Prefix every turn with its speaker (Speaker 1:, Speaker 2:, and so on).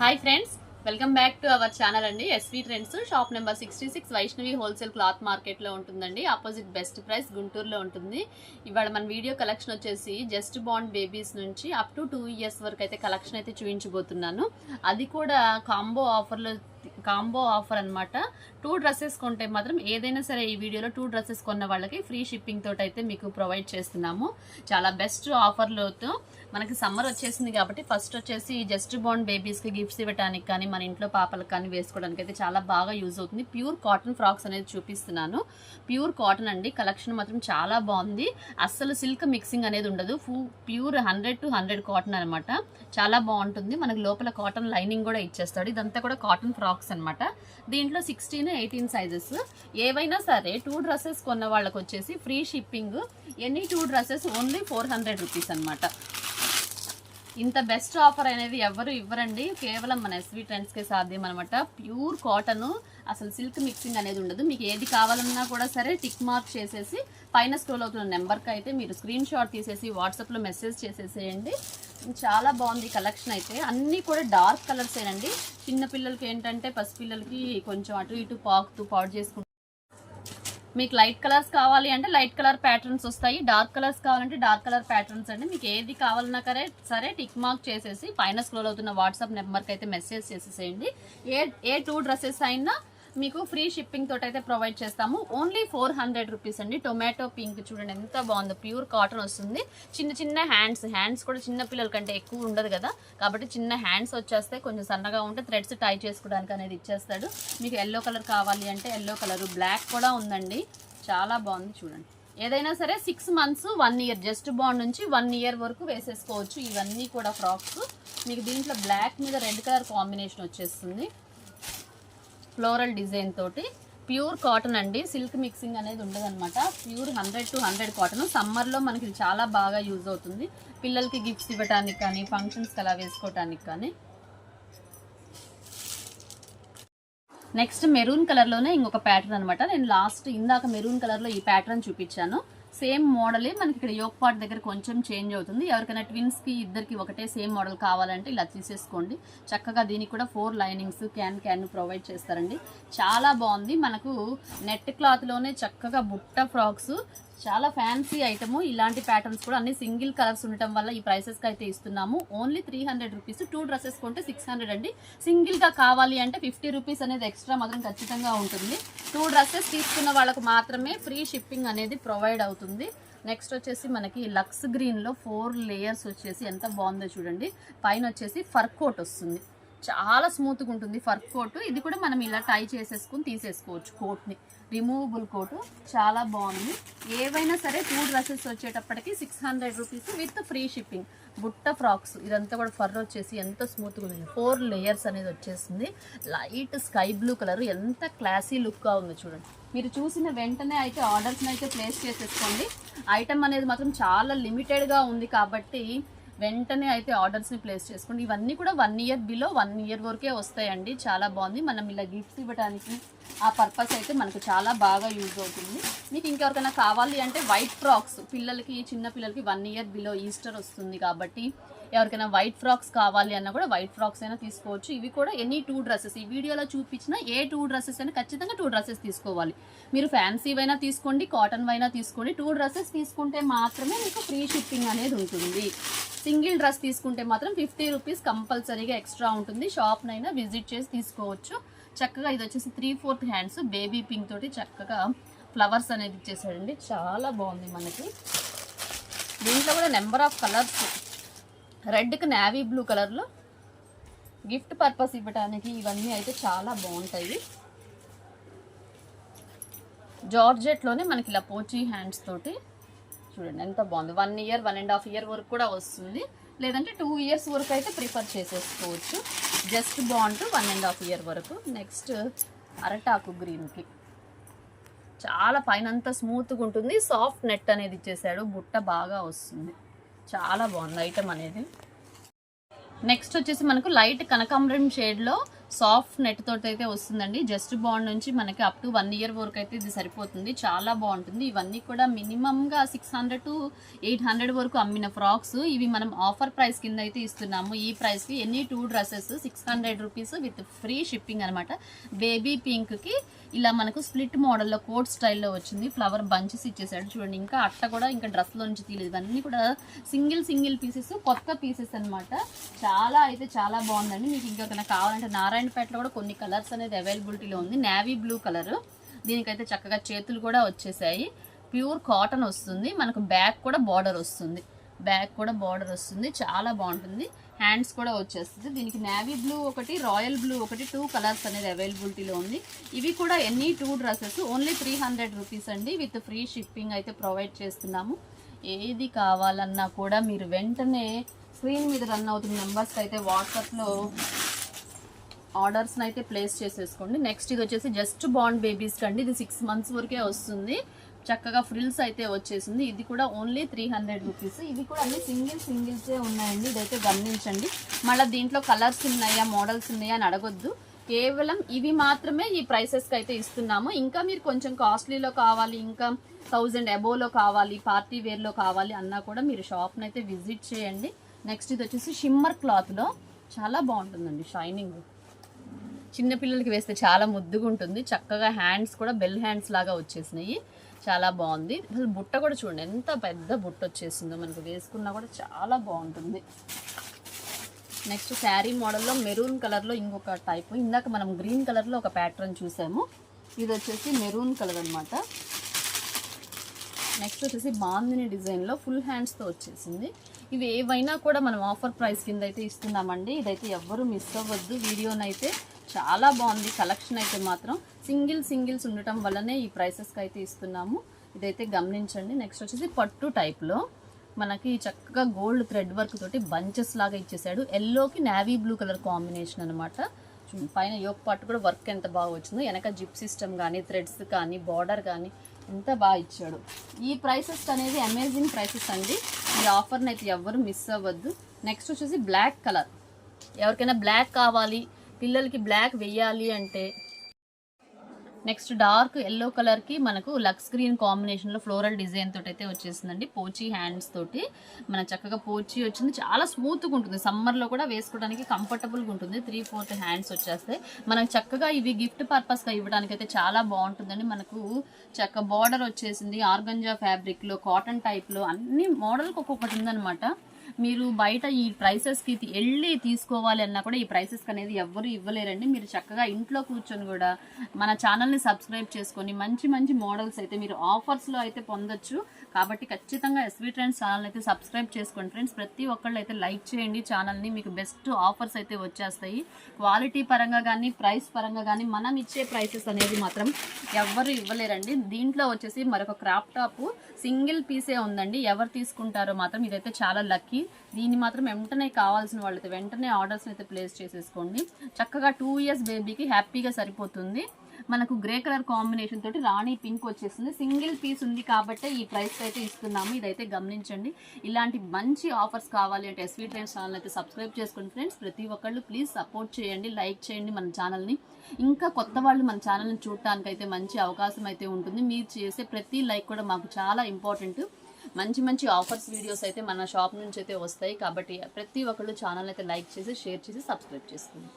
Speaker 1: Hi friends, welcome back to our channel అండి. SV trends shop number 66 Vaishnavi wholesale cloth మార్కెట్లో ఉంటుందండి. Opposite best price గుంటూరులో ఉంటుంది. ఇవాళ మన వీడియో కలెక్షన్ వచ్చేసి జస్ట్ బాండ్ బేబీస్ నుంచి అప్ టు 2 years వరకు అయితే కలెక్షన్ అయితే చూపించబోతున్నాను. అది కూడా కాంబో ఆఫర్ అనమాట. 2 dresses కొంటే మాత్రం ఏదైనా సరే ఈ వీడియోలో 2 dresses కొన్న వాళ్ళకి ఫ్రీ షిప్పింగ్ తోటి అయితే మీకు ప్రొవైడ్ చేస్తున్నాము. చాలా బెస్ట్ ఆఫర్లతో మనకి సమ్మర్ వచ్చేసింది కాబట్టి ఫస్ట్ వచ్చేసి జస్ట్ బాండ్ బేబీస్కి గిఫ్ట్స్ ఇవ్వడానికి కానీ మన ఇంట్లో పాపలకు కానీ వేసుకోవడానికి అయితే చాలా బాగా యూజ్ అవుతుంది. ప్యూర్ కాటన్ ఫ్రాక్స్ అనేది చూపిస్తున్నాను. ప్యూర్ కాటన్ అండి. కలెక్షన్ మాత్రం చాలా బాగుంది. అస్సలు సిల్క్ మిక్సింగ్ అనేది ఉండదు. ప్యూర్ 100 to 100 కాటన్ అనమాట. చాలా బాగుంటుంది. మనకి లోపల కాటన్ లైనింగ్ కూడా ఇచ్చేస్తాడు. ఇదంతా కూడా కాటన్ ఫ్రాక్స్ అనమాట. దీంట్లో 16, 18 సైజెస్ ఏవైనా సరే 2 dresses కొన్న వాళ్ళకి వచ్చేసి free shipping. Any 2 dresses only 400 rupees అనమాట. ఇంత బెస్ట్ ఆఫర్ అనేది ఎవరు ఇవ్వరండి. కేవలం మన ఎస్వి ట్రెండ్స్కే సాధ్యం అనమాట. ప్యూర్ కాటన్, అసలు సిల్క్ మిక్సింగ్ అనేది ఉండదు. మీకు ఏది కావాలన్నా కూడా సరే టిక్ మార్క్ చేసేసి పైన స్క్రోల్ అవుతున్న నెంబర్కి అయితే మీరు స్క్రీన్ షాట్ తీసేసి వాట్సాప్లో మెసేజ్ చేసేసేయండి. చాలా బాగుంది కలెక్షన్ అయితే. అన్నీ కూడా డార్క్ కలర్స్ ఏనండి. చిన్నపిల్లలకి ఏంటంటే పసిపిల్లలకి కొంచెం అటు ఇటు పాడు చేసుకుంటారు. మీకు లైట్ కలర్స్ కావాలి అంటే లైట్ కలర్ ప్యాటర్న్స్ వస్తాయి. డార్క్ కలర్స్ కావాలంటే డార్క్ కలర్ ప్యాటర్న్స్ అండి. మీకు ఏది కావాలన్నా సరే టిక్ మార్క్ చేసేసి పైన స్క్రోల్ అవుతున్న వాట్సాప్ నెంబర్కి అయితే మెసేజ్ చేసేసేయండి. ఏ 2 dresses అయినా మీకు ఫ్రీ షిప్పింగ్ తోటి అయితే ప్రొవైడ్ చేస్తాము. ఓన్లీ 400 రూపీస్ అండి. టొమాటో పింక్ చూడండి ఎంత బాగుందో. ప్యూర్ కాటన్ వస్తుంది. చిన్న హ్యాండ్స్ కూడా చిన్న పిల్లల కంటే ఎక్కువ ఉండదు కదా, కాబట్టి చిన్న హ్యాండ్స్ వచ్చేస్తే కొంచెం సన్నగా ఉంటే థ్రెడ్స్ టై చేసుకోవడానికి అనేది ఇచ్చేస్తాడు. మీకు ఎల్లో కలర్ కావాలి అంటే ఎల్లో కలర్, బ్లాక్ కూడా ఉందండి. చాలా బాగుంది చూడండి. ఏదైనా సరే 6 months 1 year జస్ట్ బాండ్ నుంచి 1 year వరకు వేసేసుకోవచ్చు. ఇవన్నీ కూడా ఫ్రాక్స్. మీకు దీంట్లో బ్లాక్ మీద రెడ్ కలర్ కాంబినేషన్ వచ్చేస్తుంది. ఫ్లోరల్ డిజైన్ తోటి ప్యూర్ కాటన్ అండి. సిల్క్ మిక్సింగ్ అనేది ఉండదు అనమాట. Pure 100 to 100 cotton. సమ్మర్లో మనకి చాలా బాగా యూజ్ అవుతుంది. పిల్లలకి గిఫ్ట్స్ ఇవ్వడానికి కానీ ఫంక్షన్స్కి అలా వేసుకోవడానికి కానీ. నెక్స్ట్ మెరూన్ కలర్లోనే ఇంకొక ప్యాటర్న్ అనమాట. నేను ఇందాక మెరూన్ కలర్లో ఈ ప్యాటర్న్ చూపించాను. సేమ్ మోడలే మనకి ఇక్కడ యోక్ పార్ట్ దగ్గర కొంచెం చేంజ్ అవుతుంది. ఎవరికైనా ట్విన్స్కి ఇద్దరికి ఒకటే సేమ్ మోడల్ కావాలంటే ఇలా తీసేసుకోండి. చక్కగా దీనికి కూడా 4 లైనింగ్స్ క్యాన్ ప్రొవైడ్ చేస్తారండి. చాలా బాగుంది. మనకు నెట్ క్లాత్లోనే చక్కగా బుట్ట ఫ్రాక్స్, చాలా ఫ్యాన్సీ ఐటము. ఇలాంటి ప్యాటర్న్స్ కూడా అన్ని సింగిల్ కలర్స్ ఉండటం వల్ల ఈ ప్రైసెస్కి అయితే ఇస్తున్నాము. Only 300 rupees. 2 dresses కొంటే 600 అండి. సింగిల్గా కావాలి అంటే 50 రూపీస్ అనేది ఎక్స్ట్రా మాత్రం ఖచ్చితంగా ఉంటుంది. 2 dresses తీసుకున్న వాళ్ళకు మాత్రమే ఫ్రీ షిప్పింగ్ అనేది ప్రొవైడ్ అవుతుంది. నెక్స్ట్ వచ్చేసి మనకి లక్స్ గ్రీన్లో 4 లేయర్స్ వచ్చేసి ఎంత బాగుందో చూడండి. పైన వచ్చేసి ఫర్ కోట్ వస్తుంది. చాలా స్మూత్గా ఉంటుంది ఫర్ కోట్. ఇది కూడా మనం ఇలా టై చేసేసుకుని తీసేసుకోవచ్చు. కోట్ని రిమూవబుల్ కోటు చాలా బాగుంది. ఏవైనా సరే 2 dresses వచ్చేటప్పటికి 600 రూపీస్ విత్ ఫ్రీ షిప్పింగ్. బుట్ట ఫ్రాక్స్. ఇదంతా కూడా ఫర్ వచ్చేసి ఎంత స్మూత్గా ఉంది. 4 లేయర్స్ అనేది వచ్చేసింది. లైట్ స్కై బ్లూ కలర్ ఎంత క్లాసీ లుక్గా ఉంది చూడండి. మీరు చూసిన వెంటనే అయితే ఆర్డర్స్ని అయితే ప్లేస్ చేసేసుకోండి. ఐటమ్ అనేది మాత్రం చాలా లిమిటెడ్గా ఉంది కాబట్టి వెంటనే అయితే ఆర్డర్స్ని ప్లేస్ చేసుకోండి. ఇవన్నీ కూడా 1 year బిలో 1 year వరకే వస్తాయండి. చాలా బాగుంది. మనం ఇలా గిఫ్ట్స్ ఇవ్వడానికి ఆ పర్పస్ అయితే మనకు చాలా బాగా యూజ్ అవుతుంది. మీకు ఇంకెవరికైనా కావాలి అంటే వైట్ ఫ్రాక్స్, పిల్లలకి చిన్న పిల్లలకి 1 year బిలో ఈస్టర్ వస్తుంది కాబట్టి ఎవరికైనా వైట్ ఫ్రాక్స్ కావాలి అన్నా కూడా వైట్ ఫ్రాక్స్ అయినా తీసుకోవచ్చు. ఇవి కూడా ఎనీ 2 dresses. ఈ వీడియోలో చూపించిన ఏ 2 dresses అయినా ఖచ్చితంగా 2 dresses తీసుకోవాలి. మీరు ఫ్యాన్సీ అయినా తీసుకోండి, కాటన్ అయినా తీసుకోండి. 2 dresses తీసుకుంటే మాత్రమే మీకు ఫ్రీ షిప్పింగ్ అనేది ఉంటుంది. సింగిల్ డ్రెస్ తీసుకుంటే మాత్రం 50 రూపీస్ కంపల్సరీగా ఎక్స్ట్రా ఉంటుంది. షాప్నైనా విజిట్ చేసి తీసుకోవచ్చు. చక్కగా ఇది వచ్చేసి 3/4 హ్యాండ్స్ బేబీ పింక్ తోటి చక్కగా ఫ్లవర్స్ అనేది ఇచ్చేసాడండి. చాలా బాగుంది మనకి. దీంట్లో కూడా నెంబర్ ఆఫ్ కలర్స్. రెడ్కి నేవీ బ్లూ కలర్లో గిఫ్ట్ పర్పస్ ఇవ్వడానికి ఇవన్నీ అయితే చాలా బాగుంటాయి. జార్జెట్లోనే మనకి ఇలా పోచీ హ్యాండ్స్ తోటి చూడండి ఎంత బాగుంది. 1 year 1.5 year వరకు కూడా వస్తుంది. లేదంటే 2 years వరకు అయితే ప్రిఫర్ చేసేసుకోవచ్చు. జస్ట్ బాండ్ 1.5 year వరకు. నెక్స్ట్ అరటాకు గ్రీన్కి చాలా పైన అంతా స్మూత్గా ఉంటుంది. సాఫ్ట్ నెట్ అనేది ఇచ్చేసాడు. బుట్ట బాగా వస్తుంది. చాలా బాగుంది ఐటమ్ అనేది. నెక్స్ట్ వచ్చేసి మనకు లైట్ కనకాంబరం షేడ్లో సాఫ్ట్ నెట్ తోటి అయితే వస్తుందండి. జస్ట్ బాండ్ నుంచి మనకి అప్ టు 1 ఇయర్ వరకు అయితే ఇది సరిపోతుంది. చాలా బాగుంటుంది. ఇవన్నీ కూడా మినిమంగా 600 to 800 వరకు అమ్మిన ఫ్రాక్స్. ఇవి మనం ఆఫర్ ప్రైస్ కింద అయితే ఇస్తున్నాము. ఈ ప్రైస్కి any 2 dresses 600 rupees with free shipping అనమాట. బేబీ పింక్కి ఇలా మనకు స్ప్లిట్ మోడల్లో కోట్ స్టైల్లో వచ్చింది. ఫ్లవర్ బంచెస్ ఇచ్చేసాడు చూడండి. ఇంకా అట్ట కూడా ఇంకా డ్రెస్లో నుంచి తీయలేదు. ఇవన్నీ కూడా సింగిల్ పీసెస్, కొత్త పీసెస్ అనమాట. చాలా అయితే చాలా బాగుందండి. మీకు ఇంకా కావాలంటే నారాయణపేటలో కూడా కొన్ని కలర్స్ అనేది అవైలబిలిటీలో ఉంది. నేవీ బ్లూ కలర్, దీనికైతే చక్కగా చేతులు కూడా వచ్చేసాయి. ప్యూర్ కాటన్ వస్తుంది. మనకు బ్యాక్ కూడా బార్డర్ వస్తుంది. చాలా బాగుంటుంది. హ్యాండ్స్ కూడా వచ్చేస్తుంది. దీనికి నేవీ బ్లూ ఒకటి, రాయల్ బ్లూ ఒకటి, 2 కలర్స్ అనేది అవైలబిలిటీలో ఉంది. ఇవి కూడా ఎన్ని 2 డ్రెస్సెస్ ఓన్లీ 300 రూపీస్ అండి. విత్ ఫ్రీ షిప్పింగ్ అయితే ప్రొవైడ్ చేస్తున్నాము. ఏది కావాలన్నా కూడా మీరు వెంటనే స్క్రీన్ మీద రన్ అవుతున్న నెంబర్స్కి అయితే వాట్సాప్లో ఆర్డర్స్ని అయితే ప్లేస్ చేసేసుకోండి. నెక్స్ట్ ఇది వచ్చేసి జస్ట్ బాండ్ బేబీస్కి అండి. ఇది 6 months వరకే వస్తుంది. చక్కగా ఫ్రిల్స్ అయితే వచ్చేసింది. ఇది కూడా ఓన్లీ 300 రూపీస్. ఇవి కూడా అన్ని సింగిల్సే ఉన్నాయండి. ఇదైతే గమనించండి. మళ్ళీ దీంట్లో కలర్స్ ఉన్నాయా, మోడల్స్ ఉన్నాయా అని అడగొద్దు. కేవలం ఇవి మాత్రమే ఈ ప్రైసెస్కి అయితే ఇస్తున్నాము. ఇంకా మీరు కొంచెం కాస్ట్లీలో కావాలి, ఇంకా 1000 అబోవ్లో కావాలి, పార్టీ వేర్లో కావాలి అన్నా కూడా మీరు షాప్ని అయితే విజిట్ చేయండి. నెక్స్ట్ ఇది వచ్చేసి షిమ్మర్ క్లాత్లో చాలా బాగుంటుందండి. షైనింగ్ చిన్నపిల్లలకి వేస్తే చాలా ముద్దుగా ఉంటుంది. చక్కగా హ్యాండ్స్ కూడా బెల్ హ్యాండ్స్ లాగా వచ్చేసినాయి. చాలా బాగుంది. అసలు బుట్ట కూడా చూడండి ఎంత పెద్ద బుట్ట వచ్చేసిందో. మనకు వేసుకున్నా కూడా చాలా బాగుంటుంది. నెక్స్ట్ శారీ మోడల్లో మెరూన్ కలర్లో ఇంకొక టైప్. ఇందాక మనం గ్రీన్ కలర్లో ఒక ప్యాటర్న్ చూసాము. ఇది వచ్చేసి మెరూన్ కలర్ అనమాట. నెక్స్ట్ వచ్చేసి బాందిని డిజైన్లో ఫుల్ హ్యాండ్స్తో వచ్చేసింది. ఇవి ఏవైనా కూడా మనం ఆఫర్ ప్రైస్ కింద అయితే ఇస్తున్నామండి. ఇదైతే ఎవ్వరూ మిస్ అవ్వద్దు. వీడియోనైతే చాలా బాగుంది. కలెక్షన్ అయితే మాత్రం సింగిల్స్ ఉండటం వల్లనే ఈ ప్రైసెస్కి అయితే ఇస్తున్నాము. ఇదైతే గమనించండి. నెక్స్ట్ వచ్చేసి పట్టు టైప్లో మనకి చక్కగా గోల్డ్ థ్రెడ్ వర్క్ తోటి బంచెస్ లాగా ఇచ్చేసాడు. ఎల్లోకి నేవీ బ్లూ కలర్ కాంబినేషన్ అనమాట. పైన యోక్ పార్ట్ కూడా వర్క్ ఎంత బాగా వచ్చిందో. వెనక జిప్ సిస్టమ్ కానీ, థ్రెడ్స్ కానీ, బార్డర్ కానీ ఎంత బాగా ఇచ్చాడు. ఈ ప్రైసెస్ అనేది అమేజింగ్ ప్రైసెస్ అండి. ఈ ఆఫర్ని అయితే ఎవ్వరు మిస్ అవ్వద్దు. నెక్స్ట్ వచ్చేసి బ్లాక్ కలర్. ఎవరికైనా బ్లాక్ కావాలి, పిల్లలకి బ్లాక్ వెయ్యాలి అంటే నెక్స్ట్ డార్క్ ఎల్లో కలర్కి మనకు లక్స్ గ్రీన్ కాంబినేషన్లో ఫ్లోరల్ డిజైన్ తోటి అయితే వచ్చేసిందండి. పోచీ హ్యాండ్స్ తోటి మన చక్కగా పోచీ వచ్చింది. చాలా స్మూత్గా ఉంటుంది. సమ్మర్లో కూడా వేసుకోవడానికి కంఫర్టబుల్గా ఉంటుంది. 3/4 హ్యాండ్స్ వచ్చేస్తాయి. మనకు చక్కగా ఇవి గిఫ్ట్ పర్పస్గా ఇవ్వడానికి అయితే చాలా బాగుంటుందండి. మనకు చక్క బార్డర్ వచ్చేసింది. ఆర్గంజా ఫ్యాబ్రిక్లో, కాటన్ టైప్లో అన్ని మోడల్కి ఒక్కొక్కటి ఉందన్నమాట. మీరు బయట ఈ ప్రైసెస్కి వెళ్ళి తీసుకోవాలి అన్నా కూడా ఈ ప్రైసెస్కి అనేది ఎవ్వరు ఇవ్వలేరండి. మీరు చక్కగా ఇంట్లో కూర్చొని కూడా మన ఛానల్ని సబ్స్క్రైబ్ చేసుకొని మంచి మోడల్స్ అయితే మీరు ఆఫర్స్లో అయితే పొందొచ్చు. కాబట్టి ఖచ్చితంగా ఎస్వి ట్రెండ్స్ ఛానల్ అయితే సబ్స్క్రైబ్ చేసుకోండి ఫ్రెండ్స్. ప్రతి ఒక్కళ్ళు అయితే లైక్ చేయండి ఛానల్ని. మీకు బెస్ట్ ఆఫర్స్ అయితే వచ్చేస్తాయి. క్వాలిటీ పరంగా కానీ, ప్రైస్ పరంగా కానీ మనం ఇచ్చే ప్రైసెస్ అనేది మాత్రం ఎవ్వరు ఇవ్వలేరండి. దీంట్లో వచ్చేసి మరొక క్రాప్ టాప్ సింగిల్ పీసే ఉందండి. ఎవరు తీసుకుంటారో మాత్రం ఇదైతే చాలా లక్కీ. దీన్ని మాత్రం వెంటనే కావాల్సిన వాళ్ళైతే వెంటనే ఆర్డర్స్ని అయితే ప్లేస్ చేసేసుకోండి. చక్కగా 2 years బేబీకి హ్యాపీగా సరిపోతుంది. మనకు గ్రే కలర్ కాంబినేషన్ తోటి రాణి పింక్ వచ్చేస్తుంది. సింగిల్ పీస్ ఉంది కాబట్టి ఈ ప్రైస్ అయితే ఇస్తున్నాము. ఇదైతే గమనించండి. ఇలాంటి మంచి ఆఫర్స్ కావాలి అంటే ఎస్వి ట్రెండ్స్ ఛానల్ అయితే సబ్స్క్రైబ్ చేసుకోండి ఫ్రెండ్స్. ప్రతి ఒక్కళ్ళు ప్లీజ్ సపోర్ట్ చేయండి, లైక్ చేయండి మన ఛానల్ని. ఇంకా కొత్త వాళ్ళు మన ఛానల్ని చూడటానికి అయితే మంచి అవకాశం అయితే ఉంటుంది. మీరు చేసే ప్రతి లైక్ కూడా మాకు చాలా ఇంపార్టెంట్. మంచి ఆఫర్స్ వీడియోస్ అయితే మన షాప్ నుంచి అయితే వస్తాయి. కాబట్టి ప్రతి ఒక్కళ్ళు ఛానల్ అయితే లైక్ చేసి, షేర్ చేసి, సబ్స్క్రైబ్ చేసుకోండి.